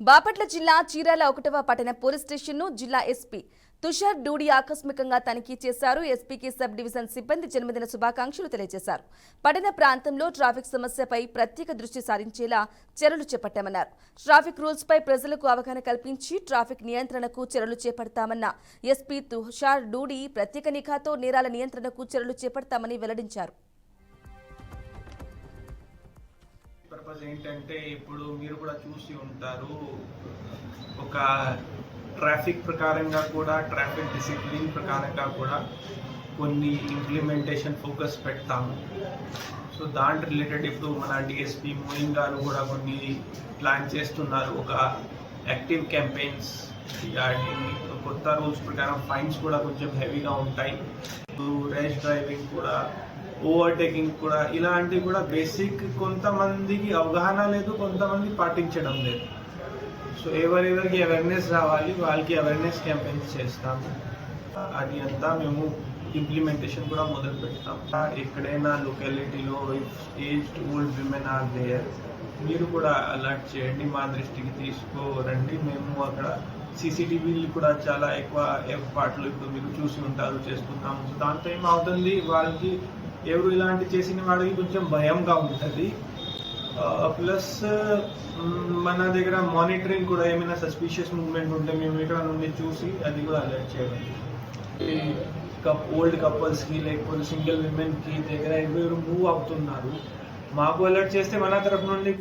బాపట్ల జిల్లా చీరాల 1వ పట్టణ పోలీస్ స్టేషన్ను జిల్లా ఎస్పీ తుషార్ డూడి ఆకస్మికంగా తనిఖీ చేశారు. ఎస్పీకి సబ్ డివిజన్ సిబ్బంది జన్మదిన శుభాకాంక్షలు తెలియజేశారు. పట్టణ ప్రాంతంలో ట్రాఫిక్ సమస్యపై ప్రత్యేక దృష్టి సారించేలా చర్యలు చేపట్టామన్నారు. ట్రాఫిక్ రూల్స్ పై ప్రజలకు అవగాహన కల్పించి ట్రాఫిక్ నియంత్రణకు చర్యలు చేపడతామన్న ఎస్పీ తుషార్ డూడి ప్రత్యేక నిఘాతో నేరాల నియంత్రణకు చర్యలు చేపడతామని వెల్లడించారు. పర్పస్ ఏంటంటే ఇప్పుడు మీరు కూడా చూసి ఉంటారు, ఒక ట్రాఫిక్ ప్రకారంగా కూడా ట్రాఫిక్ డిసిప్లిన్ ప్రకారంగా కూడా కొన్ని ఇంప్లిమెంటేషన్ ఫోకస్ పెడతాము. సో దాంట్ రిలేటెడ్ ఇప్పుడు మన డిఎస్పీ మోయిన్ గారు కూడా కొన్ని ప్లాన్ చేస్తున్నారు. ఒక యాక్టివ్ క్యాంపెయిన్స్ రిగార్డింగ్ కొత్త రూల్స్ ప్రకారం ఫైన్స్ కూడా కొంచెం హెవీగా ఉంటాయి. ర్యాష్ డ్రైవింగ్ కూడా, ఓవర్టేకింగ్ కూడా, ఇలాంటివి కూడా బేసిక్ కొంతమందికి అవగాహన లేదు, కొంతమంది పాటించడం లేదు. సో ఎవరెవరికి అవేర్నెస్ రావాలి వాళ్ళకి అవేర్నెస్ క్యాంపెయిన్స్ చేస్తాము. అది అంతా మేము ఇంప్లిమెంటేషన్ కూడా మొదలు పెడతాం. ఎక్కడైనా లొకాలిటీలో aged old women are there, మీరు కూడా అలర్ట్ చేయండి, మా దృష్టికి తీసుకురండి. మేము అక్కడ సీసీటీవీలు కూడా చాలా ఎక్కువ ఏర్పాట్లు ఇప్పుడు మీరు చూసి ఉంటారు చేస్తున్నాము. సో దాంతో ఏమవుతుంది, వాళ్ళకి ఎవరు ఇలాంటి చేసిన వాడికి కొంచెం భయంగా ఉంటుంది. ప్లస్ మన దగ్గర మానిటరింగ్ కూడా ఏమైనా సస్పిషియస్ మూవ్మెంట్ ఉంటే మేము ఇక్కడ నుండి చూసి అది కూడా అలర్ట్ చేయగలం. ఓల్డ్ కపుల్స్కి లేకపోతే సింగిల్ విమెన్కి దగ్గర ఎవరు మూవ్ అవుతున్నారు మాకు అలర్ట్ చేస్తే మన తరఫు నుండి కూడా